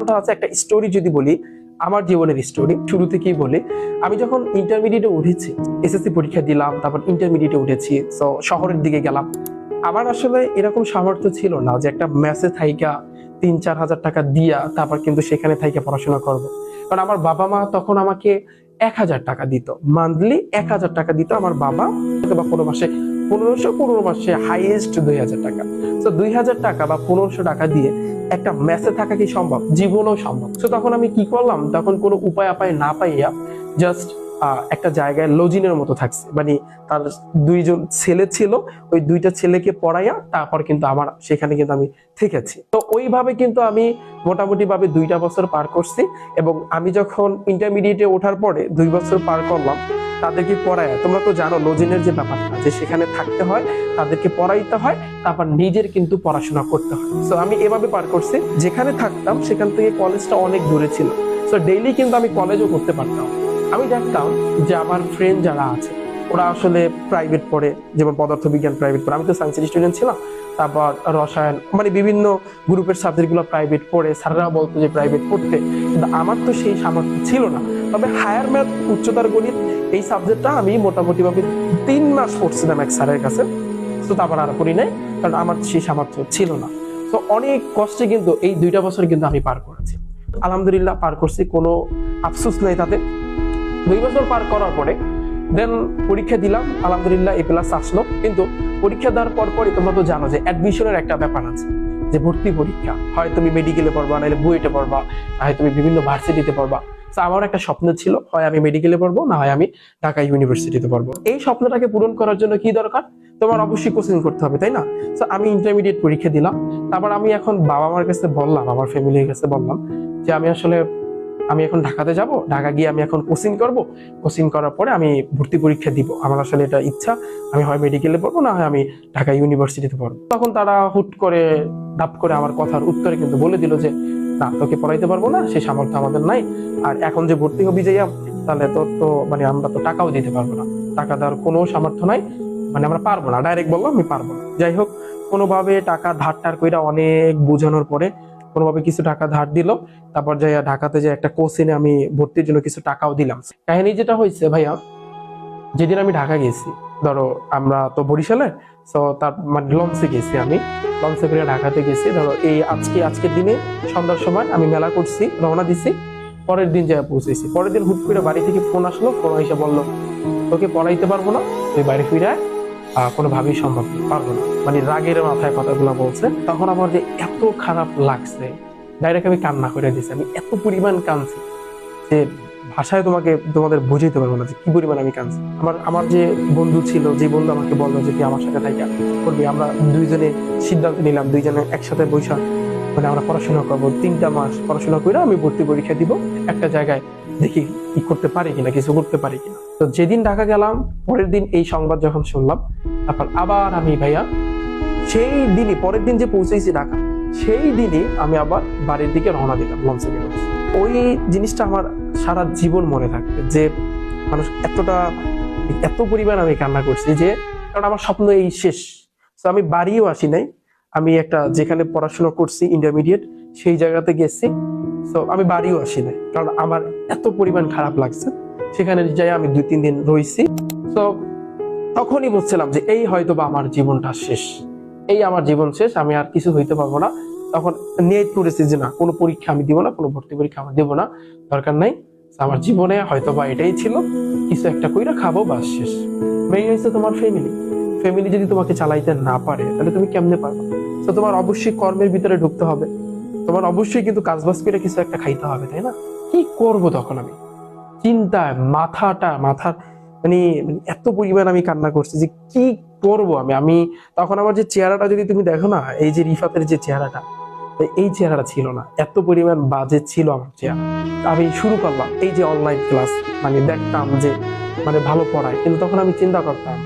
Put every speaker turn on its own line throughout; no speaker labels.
ওটা হচ্ছে একটা স্টোরি যদি বলি, আমার জীবনের স্টোরি শুরু থেকেই বলি। আমি যখন ইন্টারমিডিয়েটে উঠেছি, এসএসসি পরীক্ষা দিলাম, তারপর ইন্টারমিডিয়েটে উঠেছি, তো শহরের দিকে গেলাম। আমার আসলে এরকম সামর্থ্য ছিল না যে একটা মেসে থাইকা ৩-৪ হাজার টাকা দিয়া তারপর কিন্তু সেখানে থাইকা পড়াশোনা করব। কারণ আমার বাবা মা তখন আমাকে ১,০০০ টাকা দিত, মান্থলি ১,০০০ টাকা দিত আমার বাবা, বা কোনো মাসে ১৫০০, কোনো মাসে হাইয়েস্ট ২,০০০ টাকা। তো ২,০০০ টাকা বা ১৫০০ টাকা দিয়ে একটা মেসে থাকা কি সম্ভব? জীবনেও সম্ভব। তো তখন আমি কি করলাম, তখন কোনো উপায় না পাইয়া জাস্ট একটা জায়গায় লজিনের মতো থাকছে, মানে তার ২জন ছেলে ছিল, ওই ২টা ছেলেকে পড়াইয়া তারপর কিন্তু আমার সেখানে কিন্তু আমি থেকেছি। তো ওইভাবে কিন্তু আমি মোটামুটি ভাবে ২টা বছর পার করছি। এবং আমি যখন ইন্টারমিডিয়েটে ওঠার পরে ২ বছর পার করলাম তাদেরকে পড়াইয়া, তোমরা তো জানো লজিনের যে ব্যাপারটা, যে সেখানে থাকতে হয়, তাদেরকে পড়াইতে হয়, তারপর নিজের কিন্তু পড়াশোনা করতে হয়। তো আমি এভাবে পার করছি। যেখানে থাকতাম সেখান থেকে কলেজটা অনেক দূরে ছিল, তো ডেইলি কিন্তু আমি কলেজও করতে পারতাম। আমি দেখতাম যে আমার ফ্রেন্ড যারা আছে ওরা আসলে প্রাইভেট পড়ে, যেমন পদার্থবিজ্ঞান প্রাইভেট পড়ে, আমি তো সায়েন্সের স্টুডেন্ট ছিলাম, তারপর রসায়ন, মানে বিভিন্ন গ্রুপের সাবজেক্টগুলো প্রাইভেট পড়ে, স্যাররা বলতো যে প্রাইভেট পড়তে, কিন্তু আমার তো সেই সামর্থ্য ছিল না। তবে হায়ার ম্যাথ, উচ্চতার গণিত, এই সাবজেক্টটা আমি মোটামুটি ভাবে ৩ মাস পড়ছিলাম এক স্যারের কাছে। তো তারপর আর পড়ি নাই, কারণ আমার সেই সামর্থ্য ছিল না। তো অনেক কষ্টে কিন্তু এই ২টা বছর কিন্তু আমি পার করেছি। আলহামদুলিল্লাহ পার করছি, কোনো আফসোস নেই তাতে। ২ বছর পার করার পরে দেন পরীক্ষা দিলাম, আলহামদুলিল্লাহ এ প্লাস আসলো। কিন্তু পরীক্ষা দেওয়ার পরই তোমরা তো জানো যে অ্যাডমিশনের একটা ব্যাপার আছে, যে ভর্তি পরীক্ষা হয় তুমি মেডিকেলে পড়বা, নাহলে বুয়েটে পড়বা, না হয় তুমি বিভিন্ন ভার্সিটিতে পড়বা। তো আমার একটা স্বপ্ন ছিল, হয় আমি মেডিকেলে পড়বো, না হয় আমি ঢাকা ইউনিভার্সিটিতে পড়বো। এই স্বপ্নটাকে পূরণ করার জন্য কি দরকার? তোমার অবশ্যই কোচিং করতে হবে, তাই না? তো আমি ইন্টারমিডিয়েট পরীক্ষা দিলাম। তারপর আমি এখন বাবা মার কাছে বললাম, আমার ফ্যামিলির কাছে বললাম যে আমি এখন ঢাকাতে যাব, ঢাকা গিয়ে আমি এখন কোচিং করব, কোচিং করার পরে আমি ভর্তি পরীক্ষা দিব। আমার আসলে এটা ইচ্ছা, আমি হয় মেডিকেলে পড়বো, না হয় আমি ঢাকা ইউনিভার্সিটিতে পড়বো। তখন তারা হুট করে ডাপ করে আমার কথার উত্তরে কিন্তু বলে দিল যে না, তোকে পড়াইতে পারবো না, সেই সামর্থ্য আমাদের নাই। আর এখন যে ভর্তি হবি যাইয়া, তাহলে তোর তো মানে আমরা তো টাকাও দিতে পারবো না, টাকা দেওয়ার কোনো সামর্থ্য নাই, মানে আমরা পারবো না। ডাইরেক্ট বললাম আমি পারবো না। যাই হোক, কোনোভাবে টাকা ধার টার কইরা অনেক বোঝানোর পরে কোনোভাবে কিছু টাকা ধার দিল। তারপর যাইয়া ঢাকাতে যে একটা কোচিনে আমি ভর্তির জন্য কিছু টাকাও দিলাম। কাহিনী যেটা হয়েছে ভাইয়া, যেদিন আমি ঢাকা গেছি, ধরো আমরা তো বরিশালে, তো তার মানে লঞ্চে গেছি, আমি লঞ্চে করে ঢাকাতে গেছি। ধরো এই আজকের দিনে সন্ধ্যার সময় আমি মেলা করছি, রওনা দিছি, পরের দিন যাই পৌঁছেছি। পরের দিন হুট করে বাড়ি থেকে ফোন আসলো, ফোন এসে বললো তোকে পড়াইতে পারবো না, তুই বাড়ি ফিরে কোনোভাবেই সম্ভব না, পারবো না। মানে রাগের মাথায় কথাগুলো বলছে। তখন আমার যে এত খারাপ লাগছে, ডাইরেক্ট আমি কান্না করে দিয়েছি। আমি এত পরিমাণ কাঁদছি যে ভাষায় তোমাদের বুঝাইতে পারবো না যে কি পরিমাণ আমি কাঁদছি। আমার যে বন্ধু ছিল, যে বন্ধু আমাকে বললো যে তুই আমার সাথে থাইকা করবি, আমরা দুইজনে সিদ্ধান্ত নিলাম, দুইজনে একসাথে বৈশাখ, মানে আমরা পড়াশোনা করবো। ৩টা মাস পড়াশোনা করে আমি ভর্তি পরীক্ষা দিব, একটা জায়গায় দেখি কি করতে পারি কিনা, কিছু করতে পারি কিনা। তো যেদিন ঢাকা গেলাম, পরের দিন এই সংবাদ যখন শুনলাম, তারপর আবার আমি ভাইয়া সেই দিনই, পরের দিন যে পৌঁছেছি ঢাকা, সেই দিনই আমি আবার বাড়ির দিকে রওনা দিলাম লঞ্চে করে। ওই জিনিসটা আমার সারা জীবন মনে থাকবে, যে মানুষ এত পরিমাণ আমি কান্না করছি, যে কারণ আমার স্বপ্ন এই শেষ। তো আমি বাড়িও আসি নাই, আমি একটা যেখানে পড়াশোনা করছি ইন্টারমিডিয়েট, সেই জায়গাতে গেছি। তো আমি বাড়িও আসি নাই, কারণ আমার এত পরিমাণ খারাপ লাগছে। সেখানে যাই আমি ২-৩ দিন রইছি। তো তখনই বুঝছিলাম যে এই হয়তো বা আমার জীবনটা শেষ, এই আমার জীবন শেষ, আমি আর কিছু হইতে পারবো না। তখন নিয়ত করেছি যে না, কোনো পরীক্ষা আমি দিব না, কোনো ভর্তি পরীক্ষা আমি দেবো না, দরকার নাই। আমার জীবনে হয়তো বা এটাই ছিল, কিছু একটা কইরা খাবো, বাস শেষ। মেইন হচ্ছে তোমার ফ্যামিলি যদি তোমাকে চালাইতে না পারে, তাহলে তুমি কেমনে পারবে? তো তোমার অবশ্যই কর্মের ভিতরে ঢুকতে হবে, তোমার অবশ্যই কিন্তু কাজবাজ করে কিছু একটা খাইতে হবে, তাই না? কি করব তখন আমি চিন্তায় মাথার মানে এত পরিমাণ আমি কান্না করছি যে কি করব আমি তখন আমার যে চেহারাটা যদি তুমি দেখো না, এই যে রিফাতের যে চেহারাটা, এই চেহারাটা ছিল না, এত পরিমাণ বাজে ছিল আমার চেহারা। আমি শুরু করলাম এই যে অনলাইন ক্লাস, মানে দেখতাম যে মানে ভালো পড়ায়, কিন্তু তখন আমি চিন্তা করতাম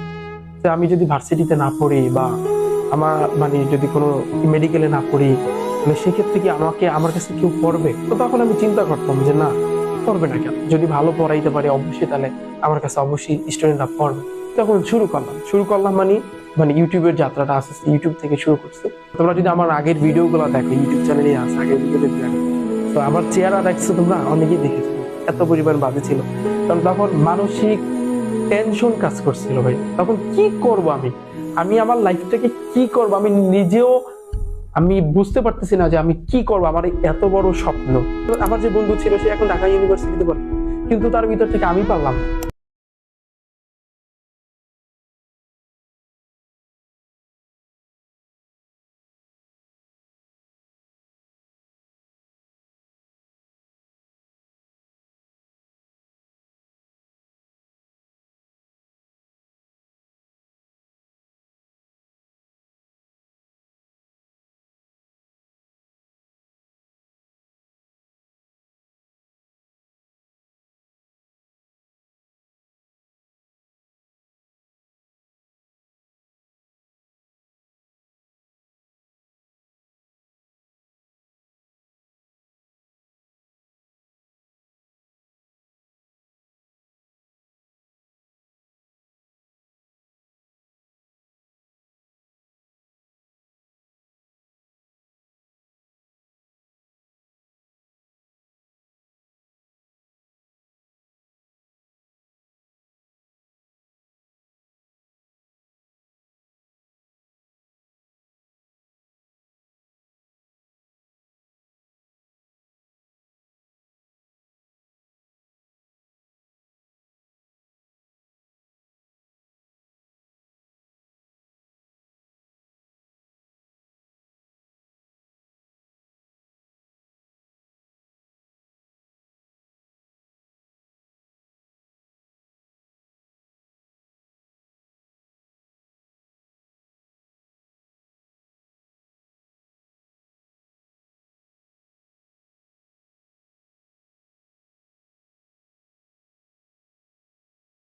যে আমি যদি ভার্সিটিতে না পড়ি, বা আমার মানে যদি কোনো মেডিকেলে না পড়ি, মানে সেক্ষেত্রে কি আমার কাছে কেউ পড়বে? তো তখন আমি চিন্তা করতাম যে না, পড়বে না কেন, যদি ভালো পড়াইতে পারি অবশ্যই, তাহলে আমার কাছে অবশ্যই স্টুডেন্টরা পড়বে। তখন শুরু করলাম মানে ইউটিউবের যাত্রাটা আস্তে আস্তে ইউটিউব থেকে শুরু করছে। তোমরা যদি আমার আগের ভিডিওগুলো দেখো, ইউটিউব চ্যানেলে আছে, আগের ভিডিও দেখো, তো আমার চেহারা দেখছো তোমরা অনেকেই দেখেছো, এত পরিমাণ বাজে ছিল। কারণ তখন মানসিক টেনশন কাজ করছিল ভাই। তখন কি করব আমি আমি আমার লাইফটাকে কি করব আমি নিজেও আমি বুঝতে পারতেছি না যে আমি কি করব। আমার এই এত বড় স্বপ্ন, আমার যে বন্ধু ছিল সে এখন ঢাকা ইউনিভার্সিটিতে পড়ে, কিন্তু তার ভিতর থেকে আমি পারলাম না।